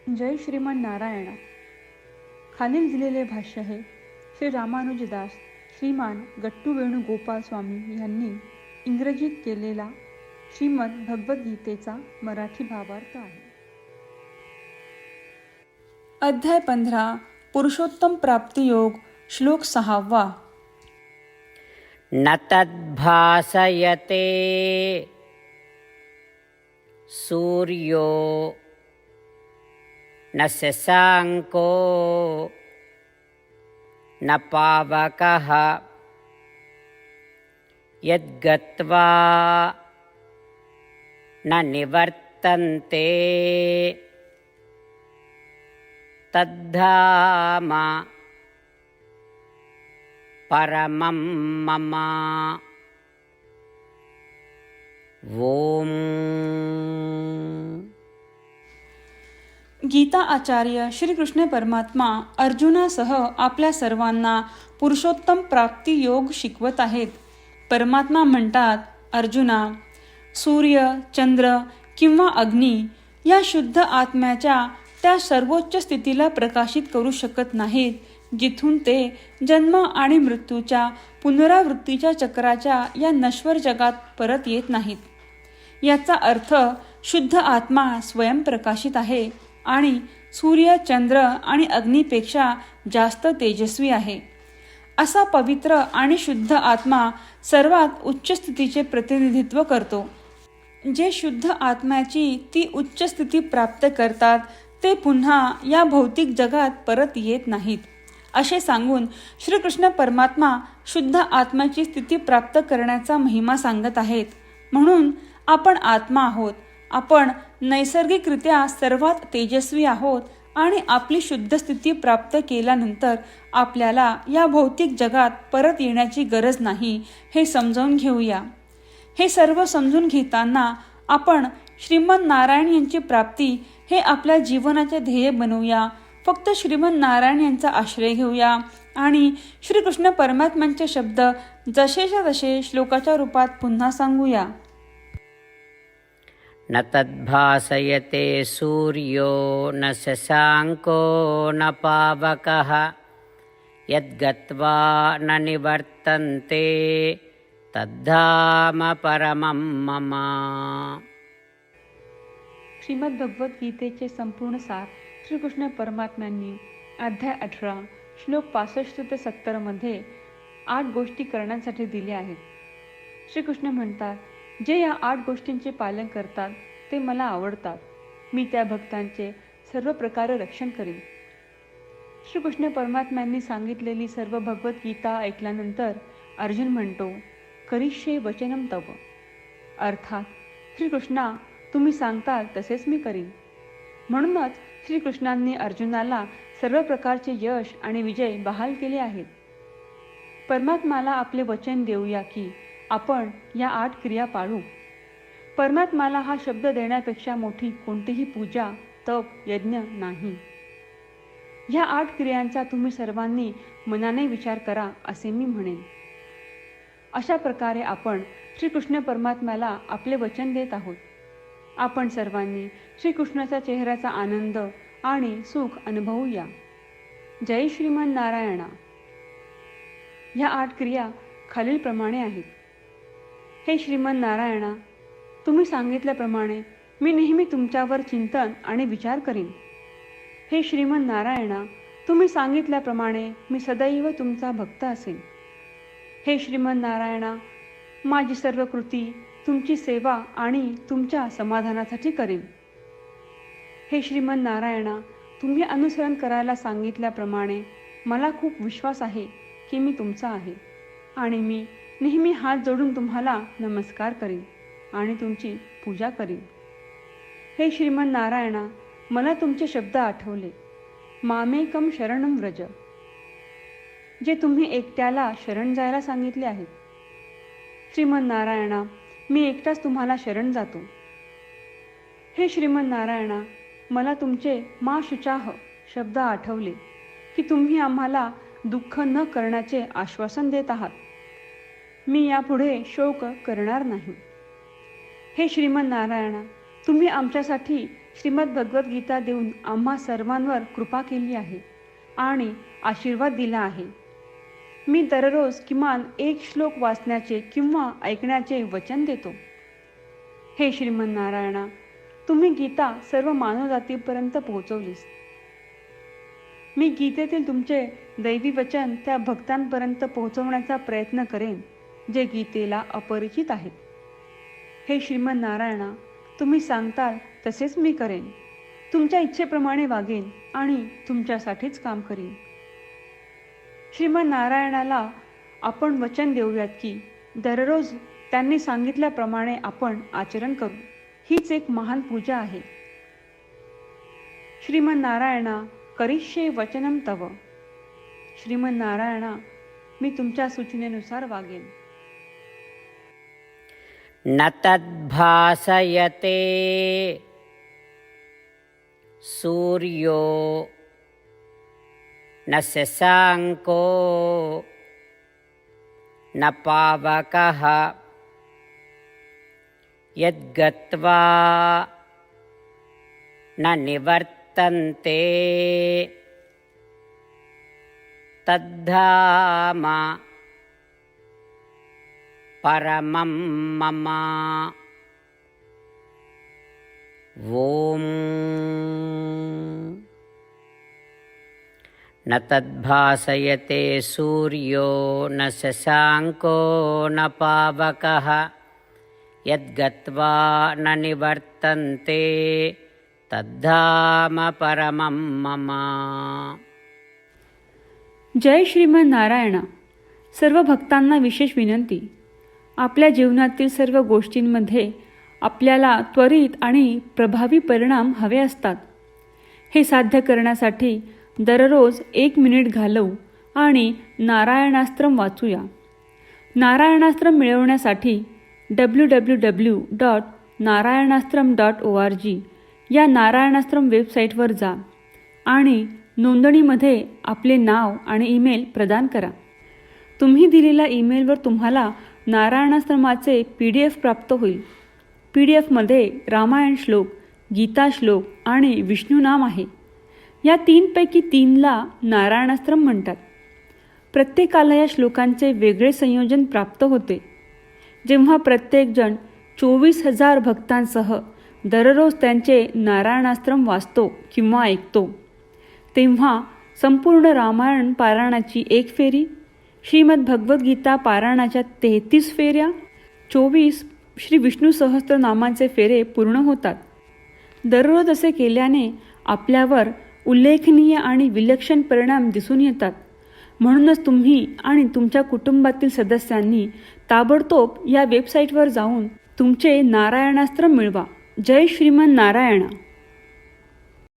जय श्रीमन नारायणा. खालील दिलेले भाष्य हे श्री रामानुजदास श्रीमान गट्टू वेणुगोपाल स्वामी यांनी इंग्रजीत केलेला श्रीमद भगवद्गीतेचा मराठी भावार्थ आहे. अध्याय 15 पुरुषोत्तम प्राप्ती योग श्लोक 6. न तद्भासयते सूर्यो न शशाङ्को न पावकः यद्गत्वा न निवर्तन्ते तद्धाम परमं मम. ओम. गीता आचार्य श्रीकृष्ण परमात्मा अर्जुनासह आपल्या सर्वांना पुरुषोत्तम प्राप्ती योग शिकवत आहेत. परमात्मा म्हणतात, अर्जुना, सूर्य, चंद्र किंवा अग्नी या शुद्ध आत्म्याच्या त्या सर्वोच्च स्थितीला प्रकाशित करू शकत नाहीत, जिथून ते जन्म आणि मृत्यूच्या पुनरावृत्तीच्या चक्राच्या या नश्वर जगात परत येत नाहीत. याचा अर्थ शुद्ध आत्मा स्वयंप्रकाशित आहे आणि सूर्य, चंद्र आणि अग्नीपेक्षा जास्त तेजस्वी आहे. असा पवित्र आणि शुद्ध आत्मा सर्वात उच्च स्थितीचे प्रतिनिधित्व करतो. जे शुद्ध आत्म्याची ती उच्च स्थिती प्राप्त करतात ते पुन्हा या भौतिक जगात परत येत नाहीत, असे सांगून श्रीकृष्ण परमात्मा शुद्ध आत्म्याची स्थिती प्राप्त करण्याचा महिमा सांगत आहेत. म्हणून आपण आत्मा आहोत. आपण नैसर्गिकरित्या सर्वात तेजस्वी आहोत आणि आपली शुद्ध स्थिती प्राप्त केल्यानंतर आपल्याला या भौतिक जगात परत येण्याची गरज नाही, हे समजावून घेऊया. हे सर्व समजून घेताना आपण श्रीमन नारायण यांची प्राप्ती हे आपल्या जीवनाचे ध्येय बनवूया. फक्त श्रीमन नारायण यांचा आश्रय घेऊया आणि श्रीकृष्ण परमात्म्यांचे शब्द जसेच्या तसे श्लोकाच्या रूपात पुन्हा सांगूया. न तद्भासयते सूर्यो न शशाङ्को न पावकः यद्गत्वा न निवर्तन्ते तद्धाम परमं मम. श्रीमद भगवद्गीतेचे संपूर्ण सार श्रीकृष्ण परमात्म्यांनी अध्याय 18 श्लोक 65 ते 70 मध्ये 8 गोष्टी करण्यासाठी दिल्या आहेत. श्रीकृष्ण म्हणतात, जे या 8 गोष्टींचे पालन करतात ते मला आवडतात. मी त्या भक्तांचे सर्व प्रकारे रक्षण करीन. श्रीकृष्ण परमात्म्यांनी सांगितलेली सर्व भगवद्गीता ऐकल्यानंतर अर्जुन म्हणतो, करिष्ये वचनम तव. अर्थात श्रीकृष्णा, तुम्ही सांगताल तसेच मी करीन. म्हणूनच श्रीकृष्णांनी अर्जुनाला सर्व प्रकारचे यश आणि विजय बहाल केले आहेत. परमात्माला आपले वचन देऊया की आपण या 8 क्रिया पाळू. परमात्माला हा शब्द देण्यापेक्षा मोठी कोणतीही पूजा, तप, यज्ञ नाही. ह्या 8 क्रियांचा तुम्ही सर्वांनी मनाने विचार करा, असे मी म्हणेन. अशा प्रकारे आपण श्रीकृष्ण परमात्म्याला आपले वचन देत आहोत. आपण सर्वांनी श्रीकृष्णाच्या चेहऱ्याचा आनंद आणि सुख अनुभवूया. जय श्रीमन नारायणा. ह्या 8 क्रिया खालीलप्रमाणे आहेत. हे श्रीमन नारायणा, तुम्ही सांगितल्याप्रमाणे मी नेहमी तुमच्यावर चिंतन आणि विचार करीन. हे श्रीमन नारायणा, तुम्ही सांगितल्याप्रमाणे मी सदैव तुमचा भक्त असेन. हे श्रीमन नारायणा, माझी सर्व कृती तुमची सेवा आणि तुमच्या समाधानासाठी करीन. हे श्रीमन नारायणा, तुम्ही अनुसरण करायला सांगितल्याप्रमाणे मला खूप विश्वास आहे की मी तुमचा आहे आणि मी नेहमी हात जोडून तुम्हाला नमस्कार करीन आणि तुमची पूजा करीन. हे श्रीमन नारायणा, मला तुमचे शब्द आठवले. मामेकम शरणम व्रज, जे तुम्ही एकट्याला शरण जायला सांगितले आहेत. श्रीमन नारायणा, मी एकटाच तुम्हाला शरण जातो. हे श्रीमन नारायणा, मला तुमचे मा शुचाह शब्द आठवले की तुम्ही आम्हाला दुःख न करण्याचे आश्वासन देत आहात. मी यापुढे शोक करणार नाही. हे श्रीमन नारायणा, तुम्ही आमच्यासाठी श्रीमद भगवद्गीता देऊन आम्हा सर्वांवर कृपा केली आहे आणि आशीर्वाद दिला आहे. मी दररोज किमान एक श्लोक वाचण्याचे किंवा ऐकण्याचे वचन देतो. हे श्रीमन नारायणा, तुम्ही गीता सर्व मानवजातीपर्यंत पोहोचवलीस. मी गीतेतील तुमचे दैवी वचन त्या भक्तांपर्यंत पोहोचवण्याचा प्रयत्न करेन जे गीतेला अपरिचित आहेत. हे श्रीमन नारायणा, तुम्ही सांगताल तसेच मी करेन. तुमच्या इच्छेप्रमाणे वागेन आणि तुमच्यासाठीच काम करीन. श्रीमन नारायणाला आपण वचन देऊयात की दररोज त्यांनी सांगितल्याप्रमाणे आपण आचरण करू. हीच एक महान पूजा आहे. श्रीमन नारायणा, करिष्ये वचनम तव. श्रीमन नारायणा, मी तुमच्या सूचनेनुसार वागेन. न तद्भासयते सूर्यो न शशाङ्को न पावकः यद्गत्वा न निवर्तन्ते तद्धाम परमं मम. ॐ न तद्भासयते सूर्यो न शशाङ्को न पावकः यद्गत्वा न निवर्तन्ते तद्धाम परमं मम. जय श्रीमन नारायणा. सर्व भक्तांना विशेष विनंती. आपल्या जीवनातील सर्व गोष्टींमध्ये आपल्याला त्वरित आणि प्रभावी परिणाम हवे असतात. हे साध्य करण्यासाठी दररोज 1 मिनिट घालवू आणि नारायणास्त्रम वाचूया. नारायणास्त्रम मिळवण्यासाठी www.narayanaastram.org या नारायणास्त्रम वेबसाईटवर जा आणि नोंदणीमध्ये आपले नाव आणि ईमेल प्रदान करा. तुम्ही दिलेल्या ईमेलवर तुम्हाला नारायणास्त्रमाचे PDF प्राप्त होईल. PDFमध्ये रामायण श्लोक, गीता श्लोक आणि विष्णू नाम आहे. या 3 पैकी 3ला नारायणास्त्रम म्हणतात. प्रत्येकाला या श्लोकांचे वेगळे संयोजन प्राप्त होते. जेव्हा प्रत्येकजण 24,000 भक्तांसह दररोज त्यांचे नारायणास्त्रम वाचतो किंवा ऐकतो, तेव्हा संपूर्ण रामायण पारायणाची 1 फेरी, श्रीमद भगवद्गीता पारायणाच्या 33 फेऱ्या, 24 श्री विष्णू सहस्त्रनामांचे फेरे पूर्ण होतात. दररोज असे केल्याने आपल्यावर उल्लेखनीय आणि विलक्षण परिणाम दिसून येतात. म्हणूनच तुम्ही आणि तुमच्या कुटुंबातील सदस्यांनी ताबडतोब या वेबसाईटवर जाऊन तुमचे नारायणास्त्र मिळवा. जय श्रीमन नारायणा.